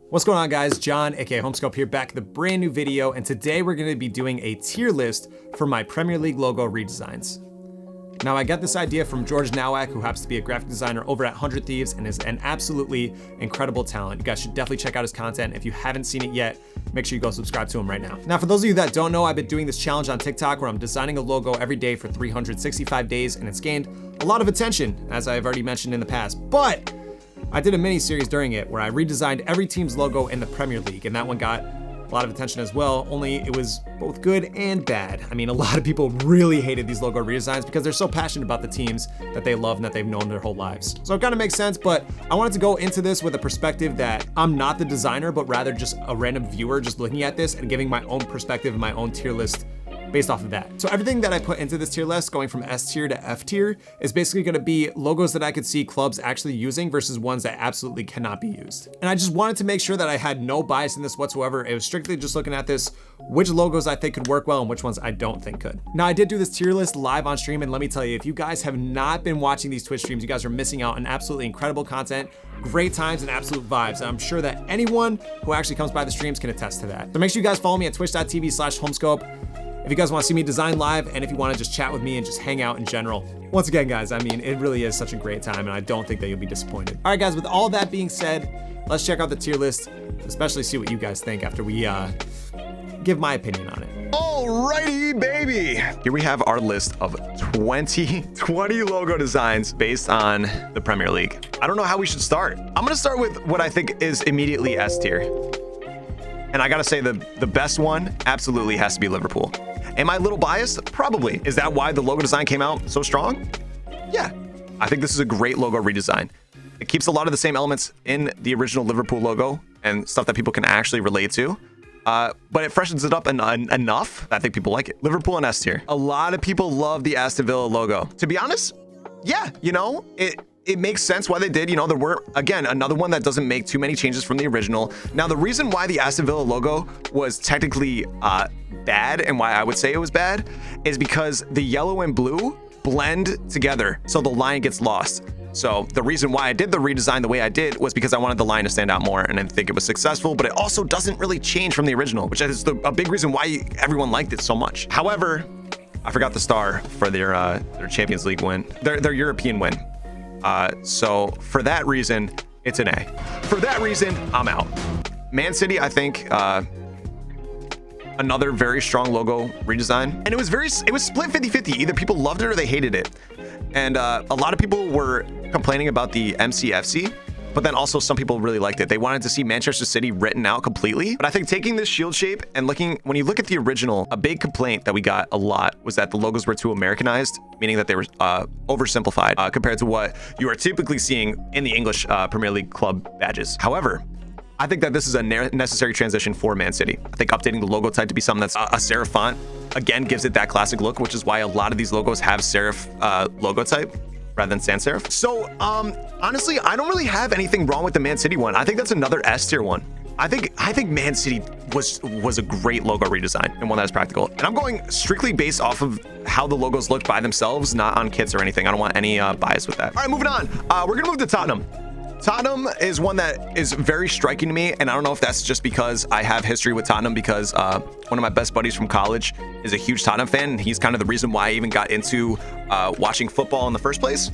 What's going on, guys? John, aka Holmescope here, back with a brand new video, and today we're going to be doing a tier list for my Premier League logo redesigns. Now, I got this idea from George Nowak, who happens to be a graphic designer over at 100 Thieves and is an absolutely incredible talent. You guys should definitely check out his content. If you haven't seen it yet, make sure you go subscribe to him right now. Now, for those of you that don't know, I've been doing this challenge on TikTok where I'm designing a logo every day for 365 days, and it's gained a lot of attention, as I've already mentioned in the past. But I did a mini series during it where I redesigned every team's logo in the Premier League, and that one got a lot of attention as well, only it was both good and bad. I mean, a lot of people really hated these logo redesigns because they're so passionate about the teams that they love and that they've known their whole lives. So it kind of makes sense, but I wanted to go into this with a perspective that I'm not the designer, but rather just a random viewer just looking at this and giving my own perspective and my own tier list based off of that. So everything that I put into this tier list, going from S tier to F tier, is basically gonna be logos that I could see clubs actually using versus ones that absolutely cannot be used. And I just wanted to make sure that I had no bias in this whatsoever. It was strictly just looking at this, which logos I think could work well and which ones I don't think could. Now, I did do this tier list live on stream, and let me tell you, if you guys have not been watching these Twitch streams, you guys are missing out on absolutely incredible content, great times, and absolute vibes. And I'm sure that anyone who actually comes by the streams can attest to that. So make sure you guys follow me at twitch.tv/Holmescope if you guys want to see me design live, and if you want to just chat with me and just hang out in general. Once again, guys, I mean, it really is such a great time, and I don't think that you'll be disappointed. All right, guys, with all that being said, let's check out the tier list, especially see what you guys think after we give my opinion on it. Alrighty, baby. Here we have our list of 20 logo designs based on the Premier League. I don't know how we should start. I'm gonna start with what I think is immediately S tier. And I gotta say, the best one absolutely has to be Liverpool. Am I a little biased? Probably. Is that why the logo design came out so strong? Yeah. I think this is a great logo redesign. It keeps a lot of the same elements in the original Liverpool logo and stuff that people can actually relate to. But it freshens it up enough that I think people like it. Liverpool and S tier. A lot of people love the Aston Villa logo. To be honest, yeah, you know, it makes sense why they did. You know, there were, again, another one that doesn't make too many changes from the original. Now, the reason why the Aston Villa logo was technically bad, and why I would say it was bad, is because the yellow and blue blend together, so the line gets lost. So the reason why I did the redesign the way I did was because I wanted the line to stand out more, and I think it was successful, but it also doesn't really change from the original, which is a big reason why everyone liked it so much. However, I forgot the star for their Champions League win, their European win. So for that reason, it's an A. For that reason, I'm out. Man City, I think, another very strong logo redesign. And it was split 50-50. Either people loved it or they hated it. And a lot of people were complaining about the MCFC, but then also some people really liked it. They wanted to see Manchester City written out completely. But I think taking this shield shape and when you look at the original, a big complaint that we got a lot was that the logos were too Americanized, meaning that they were oversimplified compared to what you are typically seeing in the English Premier League club badges. However, I think that this is a necessary transition for Man City. I think updating the logo type to be something that's a serif font, again, gives it that classic look, which is why a lot of these logos have serif logo type rather than sans serif. So honestly, I don't really have anything wrong with the Man City one. I think that's another S tier one. I think Man City was a great logo redesign and one that is practical. And I'm going strictly based off of how the logos look by themselves, not on kits or anything. I don't want any bias with that. All right, moving on. We're gonna move to Tottenham. Tottenham is one that is very striking to me, and I don't know if that's just because I have history with Tottenham, because one of my best buddies from college is a huge Tottenham fan, and he's kind of the reason why I even got into watching football in the first place.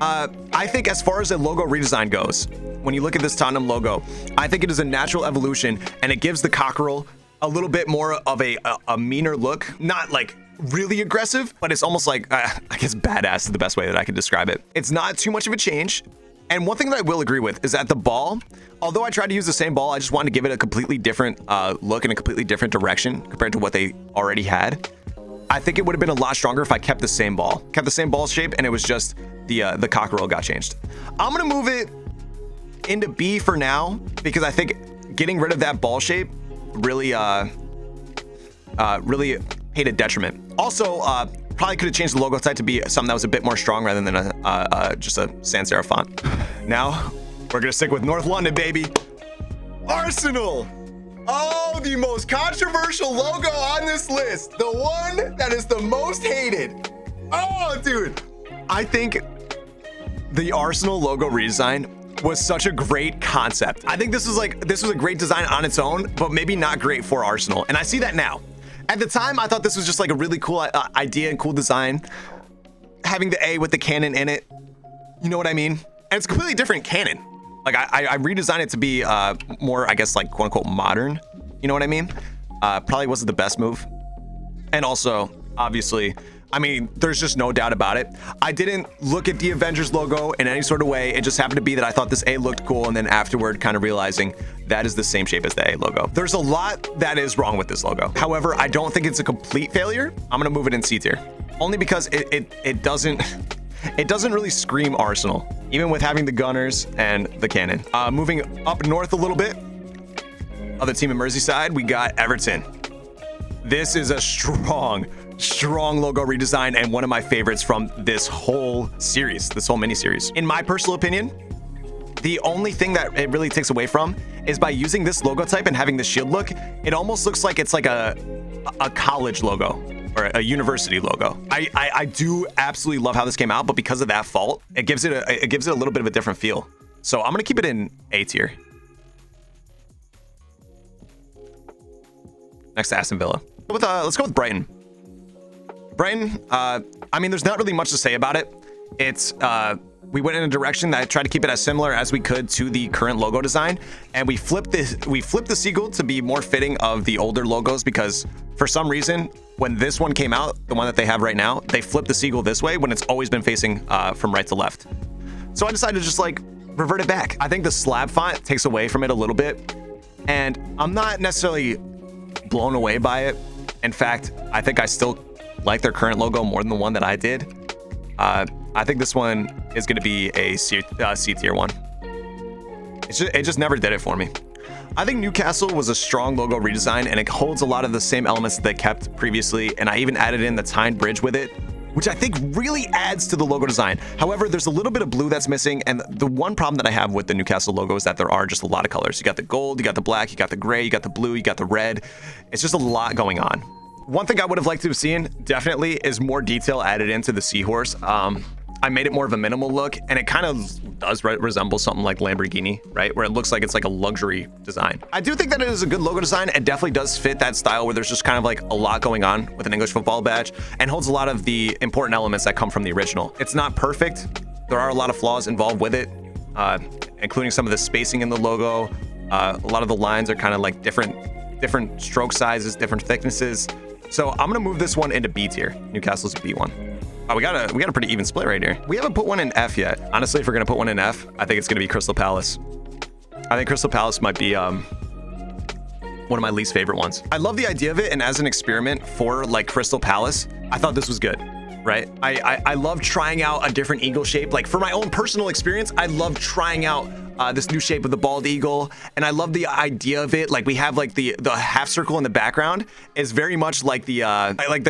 I think as far as a logo redesign goes, when you look at this Tottenham logo, I think it is a natural evolution, and it gives the cockerel a little bit more of a meaner look. Not like really aggressive, but it's almost like, I guess badass is the best way that I could describe it. It's not too much of a change. And one thing that I will agree with is that the ball, although I tried to use the same ball, I just wanted to give it a completely different look and a completely different direction compared to what they already had. I think it would have been a lot stronger if I kept the same ball shape, and it was just the cockerel got changed. I'm gonna move it into B for now, because I think getting rid of that ball shape really paid a detriment. Also, probably could have changed the logo type to be something that was a bit more strong rather than just a sans serif font. Now, we're gonna stick with North London, baby. Arsenal. Oh, the most controversial logo on this list. The one that is the most hated. Oh, dude. I think the Arsenal logo redesign was such a great concept. I think this was a great design on its own, but maybe not great for Arsenal. And I see that now. At the time, I thought this was just like a really cool idea and cool design. Having the A with the cannon in it, you know what I mean? And it's a completely different cannon. Like I redesigned it to be more, I guess, like quote unquote modern. You know what I mean? Probably wasn't the best move. And also, obviously, I mean, there's just no doubt about it. I didn't look at the Avengers logo in any sort of way. It just happened to be that I thought this A looked cool, and then afterward kind of realizing that is the same shape as the A logo. There's a lot that is wrong with this logo. However, I don't think it's a complete failure. I'm gonna move it in C tier. Only because it doesn't really scream Arsenal, even with having the Gunners and the cannon. Moving up north a little bit, other team in Merseyside, we got Everton. This is a strong logo redesign and one of my favorites from this whole series, this whole mini-series. In my personal opinion, the only thing that it really takes away from is by using this logo type and having the shield look, it almost looks like it's like a college logo or a university logo. I do absolutely love how this came out, but because of that fault, it gives it a little bit of a different feel. So I'm gonna keep it in A tier. Next to Aston Villa. Let's go with Brighton. Brighton, I mean, there's not really much to say about it. It's, we went in a direction that I tried to keep it as similar as we could to the current logo design. And we flipped the seagull to be more fitting of the older logos, because for some reason, when this one came out, the one that they have right now, they flipped the seagull this way when it's always been facing from right to left. So I decided to just like revert it back. I think the slab font takes away from it a little bit, and I'm not necessarily blown away by it. In fact, I think I still like their current logo more than the one that I did. I think this one is going to be a C tier one. It just never did it for me. I think Newcastle was a strong logo redesign, and it holds a lot of the same elements that they kept previously, and I even added in the Tyne Bridge with it, which I think really adds to the logo design. However, there's a little bit of blue that's missing, and the one problem that I have with the Newcastle logo is that there are just a lot of colors. You got the gold, you got the black, you got the gray, you got the blue, you got the red. It's just a lot going on. One thing I would have liked to have seen, definitely, is more detail added into the seahorse. I made it more of a minimal look, and it kind of does resemble something like Lamborghini, right? Where it looks like it's like a luxury design. I do think that it is a good logo design. It definitely does fit that style where there's just kind of like a lot going on with an English football badge, and holds a lot of the important elements that come from the original. It's not perfect. There are a lot of flaws involved with it, including some of the spacing in the logo. A lot of the lines are kind of like different stroke sizes, different thicknesses. So I'm gonna move this one into B tier. Newcastle's a B1. Oh, we got a pretty even split right here. We haven't put one in F yet. Honestly, if we're gonna put one in F, I think it's gonna be Crystal Palace. I think Crystal Palace might be one of my least favorite ones. I love the idea of it, and as an experiment for like Crystal Palace, I thought this was good, right? I love trying out a different eagle shape. Like for my own personal experience, I love trying out this new shape of the bald eagle, and I love the idea of it. Like we have like the half circle in the background is very much like the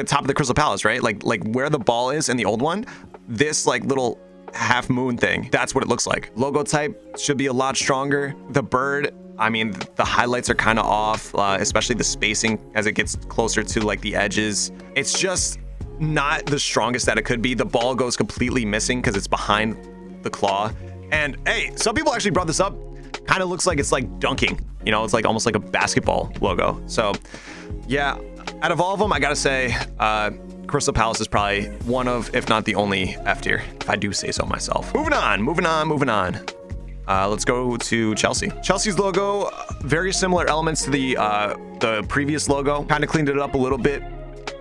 top of the Crystal Palace, right? Like where the ball is in the old one, this like little half moon thing, that's what it looks like. Logo type should be a lot stronger. The bird, I mean, the highlights are kind of off, especially the spacing as it gets closer to like the edges. It's just not the strongest that it could be. The ball goes completely missing because it's behind the claw. And hey, some people actually brought this up. Kind of looks like it's like dunking, you know, it's like almost like a basketball logo. So yeah, out of all of them, I gotta say, Crystal Palace is probably one of, if not the only F tier, if I do say so myself. Moving on. Let's go to Chelsea. Chelsea's logo, very similar elements to the previous logo. Kind of cleaned it up a little bit,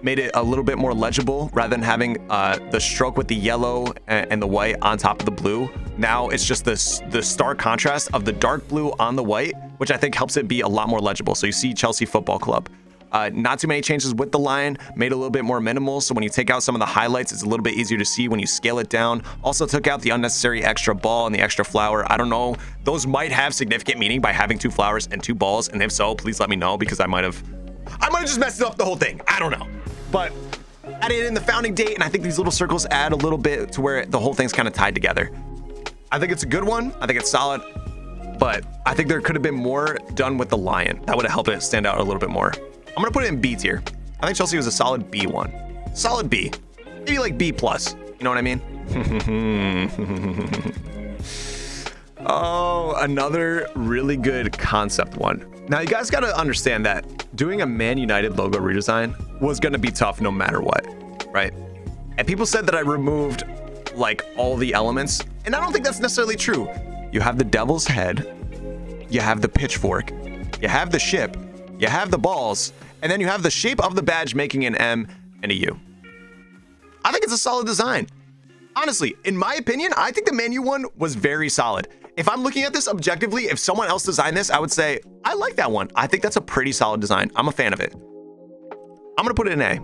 made it a little bit more legible rather than having the stroke with the yellow and the white on top of the blue. Now it's just the stark contrast of the dark blue on the white, which I think helps it be a lot more legible. So you see Chelsea Football Club. Not too many changes with the line, made it a little bit more minimal. So when you take out some of the highlights, it's a little bit easier to see when you scale it down. Also took out the unnecessary extra ball and the extra flower. I don't know. Those might have significant meaning by having 2 flowers and 2 balls. And if so, please let me know, because I might have just messed up the whole thing. I don't know. But added in the founding date, and I think these little circles add a little bit to where the whole thing's kind of tied together. I think it's a good one. I think it's solid, but I think there could have been more done with the lion. That would have helped it stand out a little bit more. I'm gonna put it in B tier. I think Chelsea was a solid B1. Solid B. Maybe like B+. You know what I mean? Oh, another really good concept one. Now, you guys got to understand that doing a Man United logo redesign was going to be tough no matter what, right? And people said that I removed like all the elements, and I don't think that's necessarily true. You have the devil's head, you have the pitchfork, you have the ship, you have the balls, and then you have the shape of the badge making an M and a U. I think it's a solid design. Honestly, in my opinion, I think the Man U one was very solid. If I'm looking at this objectively, if someone else designed this, I would say, I like that one. I think that's a pretty solid design. I'm a fan of it. I'm gonna put it in A.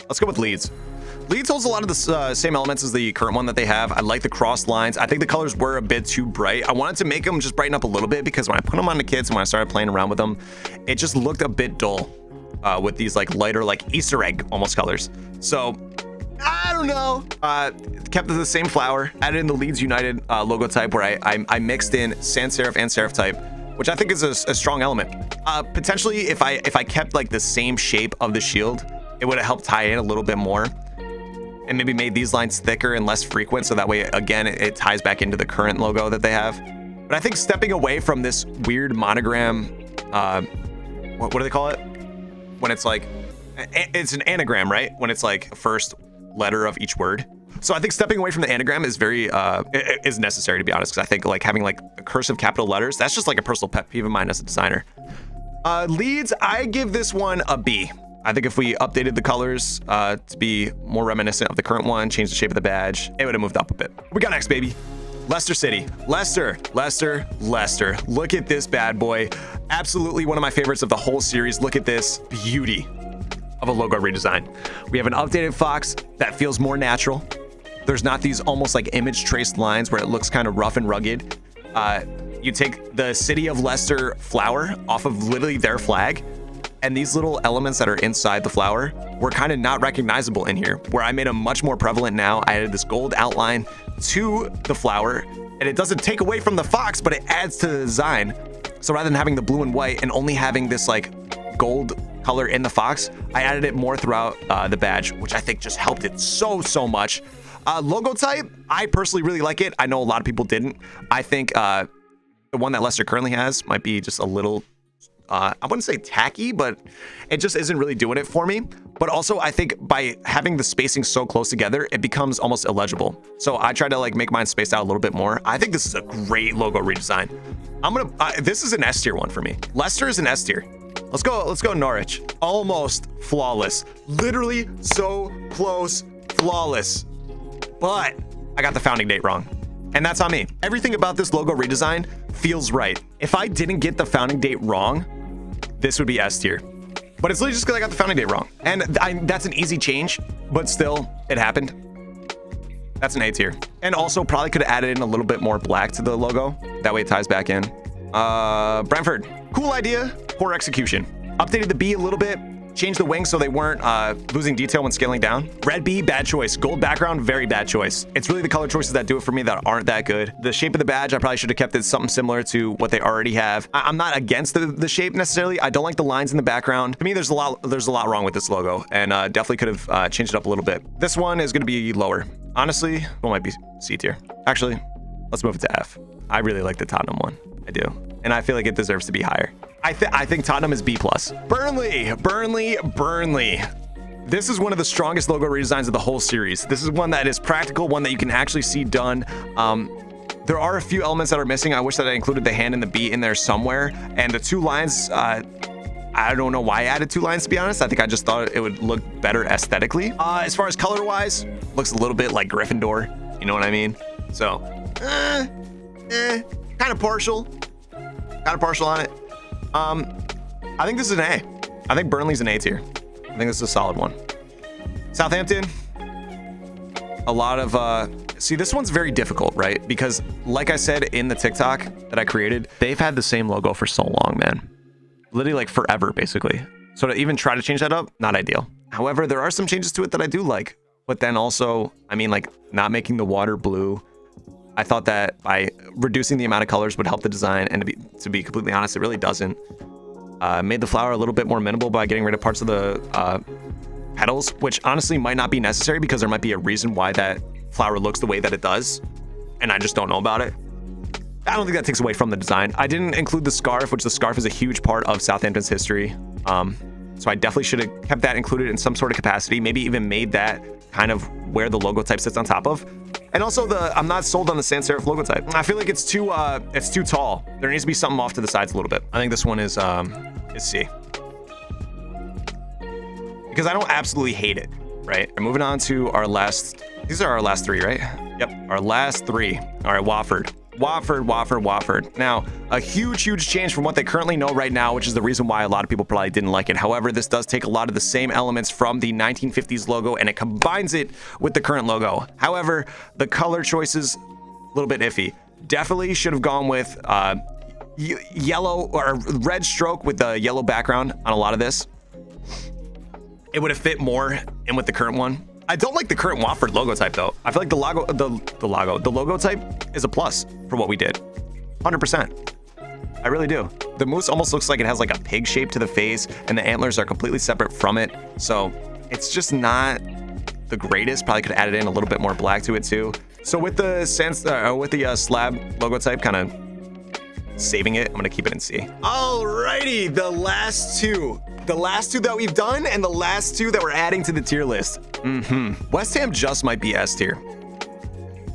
Let's go with Leeds. Leeds holds a lot of the same elements as the current one that they have. I like the crossed lines. I think the colors were a bit too bright. I wanted to make them just brighten up a little bit because when I put them on the kids and when I started playing around with them, it just looked a bit dull with these like lighter, like Easter egg almost colors. So I don't know. Kept the same flower, added in the Leeds United logo type where I mixed in sans serif and serif type, which I think is a strong element. Potentially, if I kept like the same shape of the shield, it would have helped tie in a little bit more and maybe made these lines thicker and less frequent. So that way, again, it ties back into the current logo that they have. But I think stepping away from this weird monogram, what do they call it? When it's like, it's an anagram, right? When it's like first letter of each word. So I think stepping away from the anagram is very is necessary, to be honest, because I think like having like cursive capital letters, that's just like a personal pet peeve of mine as a designer. Leeds, I give this one a B. I think if we updated the colors to be more reminiscent of the current one, changed the shape of the badge, it would have moved up a bit. We got next, baby. Leicester City. Leicester. Look at this bad boy. Absolutely one of my favorites of the whole series. Look at this beauty of a logo redesign. We have an updated fox that feels more natural. There's not these almost like image traced lines where it looks kind of rough and rugged. You take the city of Leicester flower off of literally their flag, and these little elements that are inside the flower were kind of not recognizable in here, where I made them much more prevalent now. I added this gold outline to the flower, and it doesn't take away from the fox, but it adds to the design. So rather than having the blue and white and only having this like gold color in the fox, I added it more throughout the badge, which I think just helped it so much. Logo type, I personally really like it. I know a lot of people didn't. I think the one that Leicester currently has might be just a little, I wouldn't say tacky, but it just isn't really doing it for me. But also I think by having the spacing so close together, it becomes almost illegible. So I try to like make mine spaced out a little bit more. I think this is a great logo redesign. This is an S tier one for me. Leicester is an S tier. Let's go Norwich. Almost flawless. Literally so close, flawless. But I got the founding date wrong. And that's on me. Everything about this logo redesign feels right. If I didn't get the founding date wrong, this would be S tier. But it's literally just because I got the founding date wrong. And that's an easy change, but still, it happened. That's an A tier. And also probably could have added in a little bit more black to the logo. That way it ties back in. Brentford, cool idea, poor execution. Updated the B a little bit, changed the wings so they weren't losing detail when scaling down. Red B, bad choice. Gold background, very bad choice. It's really the color choices that do it for me that aren't that good. The shape of the badge, I probably should have kept it something similar to what they already have. I'm not against the shape necessarily. I don't like the lines in the background. To me, there's a lot wrong with this logo, and definitely could have changed it up a little bit. This one is going to be lower. Honestly, well, might be C tier. Actually, let's move it to F. I really like the Tottenham one. I do. And I feel like it deserves to be higher. I think Tottenham is B+. Burnley. This is one of the strongest logo redesigns of the whole series. This is one that is practical, one that you can actually see done. There are a few elements that are missing. I wish that I included the hand and the B in there somewhere. And the two lines, I don't know why I added two lines, to be honest. I think I just thought it would look better aesthetically. As far as color-wise, looks a little bit like Gryffindor. You know what I mean? So, kind of partial on it. I think this is an A. I think Burnley's an A tier. I think this is a solid one. Southampton, a lot of, see, this one's very difficult, right? Because like I said in the TikTok that I created, they've had the same logo for so long, man. Literally like forever, basically. So to even try to change that up, not ideal. However, there are some changes to it that I do like. But then also, I mean, like not making the water blue. I thought that by reducing the amount of colors would help the design, and to be completely honest, it really doesn't. Made the flower a little bit more minimal by getting rid of parts of the petals, which honestly might not be necessary because there might be a reason why that flower looks the way that it does, and I just don't know about it. I don't think that takes away from the design. I didn't include the scarf, which the scarf is a huge part of Southampton's history. So I definitely should have kept that included in some sort of capacity, maybe even made that kind of where the logo type sits on top of. And also I'm not sold on the sans serif logo type. I feel like it's too tall. There needs to be something off to the sides a little bit. I think this one is C. Because I don't absolutely hate it, right? And moving on to our last, these are our last three, right? Yep, our last three. All right, Watford. Now, a huge change from what they currently know right now, which is the reason why a lot of people probably didn't like it. However, this does take a lot of the same elements from the 1950s logo and it combines it with the current logo. However, the color choices, a little bit iffy. Definitely should have gone with yellow or red stroke with the yellow background on a lot of this. It would have fit more in with the current one. I don't like the current Watford logo type though. I feel like the logo type is a plus for what we did. 100%. I really do. The moose almost looks like it has like a pig shape to the face and the antlers are completely separate from it. So it's just not the greatest. Probably could have added in a little bit more black to it too. So with the slab logo type kind of saving it, I'm gonna keep it in C. Alrighty, the last two that we've done and the last two that we're adding to the tier list. West Ham just might be S tier.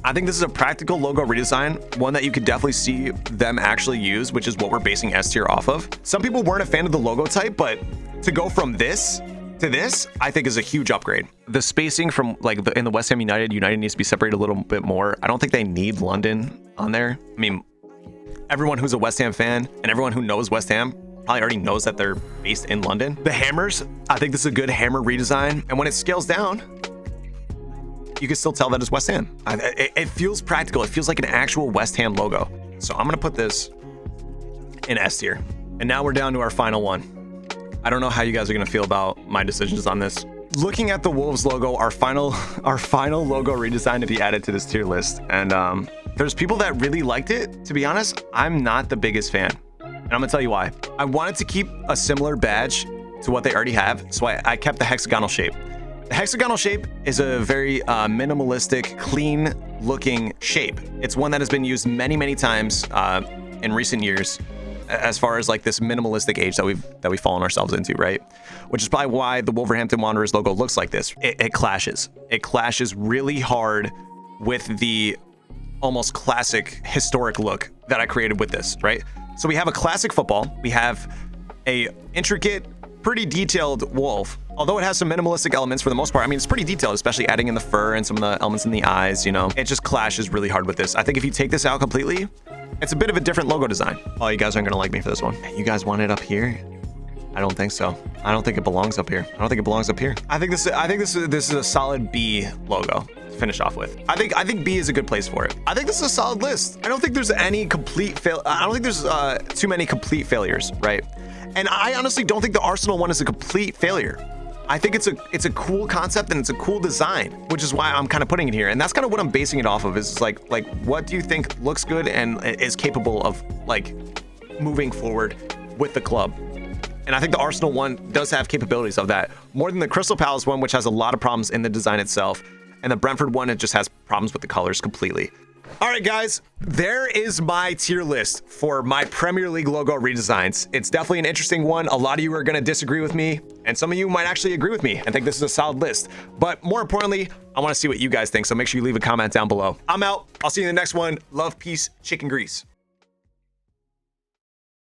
I think this is a practical logo redesign, one that you could definitely see them actually use, which is what we're basing S tier off of. Some people weren't a fan of the logo type, but to go from this to this, I think is a huge upgrade. The spacing from like in the West Ham United needs to be separated a little bit more. I don't think they need London on there. I mean, everyone who's a West Ham fan and everyone who knows West Ham probably already knows that they're based in London. The hammers, I think this is a good hammer redesign. And when it scales down, you can still tell that it's West Ham. It feels practical. It feels like an actual West Ham logo. So I'm gonna put this in S tier. And now we're down to our final one. I don't know how you guys are gonna feel about my decisions on this. Looking at the Wolves logo, our final logo redesign to be added to this tier list. And there's people that really liked it. To be honest, I'm not the biggest fan. And I'm gonna tell you why. I wanted to keep a similar badge to what they already have, so I kept the hexagonal shape. The hexagonal shape is a very minimalistic, clean looking shape. It's one that has been used many times in recent years as far as like this minimalistic age that we've fallen ourselves into, right? Which is probably why the Wolverhampton Wanderers logo looks like this. It clashes. It clashes really hard with the almost classic historic look that I created with this, right? So we have a classic football. We have a intricate, pretty detailed wolf. Although it has some minimalistic elements for the most part. I mean, it's pretty detailed, especially adding in the fur and some of the elements in the eyes, you know. It just clashes really hard with this. I think if you take this out completely, it's a bit of a different logo design. Oh, you guys aren't gonna like me for this one. You guys want it up here? I don't think so. I don't think it belongs up here. I think this is a solid B logo to finish off with. I think B is a good place for it. I think this is a solid list. I don't think there's any complete I don't think there's too many complete failures, right? And I honestly don't think the Arsenal one is a complete failure. I think it's a cool concept and it's a cool design, which is why I'm kind of putting it here. And that's kind of what I'm basing it off of, is like what do you think looks good and is capable of like moving forward with the club? And I think the Arsenal one does have capabilities of that more than the Crystal Palace one, which has a lot of problems in the design itself. And the Brentford one, it just has problems with the colors completely. All right, guys, there is my tier list for my Premier League logo redesigns. It's definitely an interesting one. A lot of you are going to disagree with me, and some of you might actually agree with me and think this is a solid list. But more importantly, I want to see what you guys think, so make sure you leave a comment down below. I'm out. I'll see you in the next one. Love, peace, chicken grease.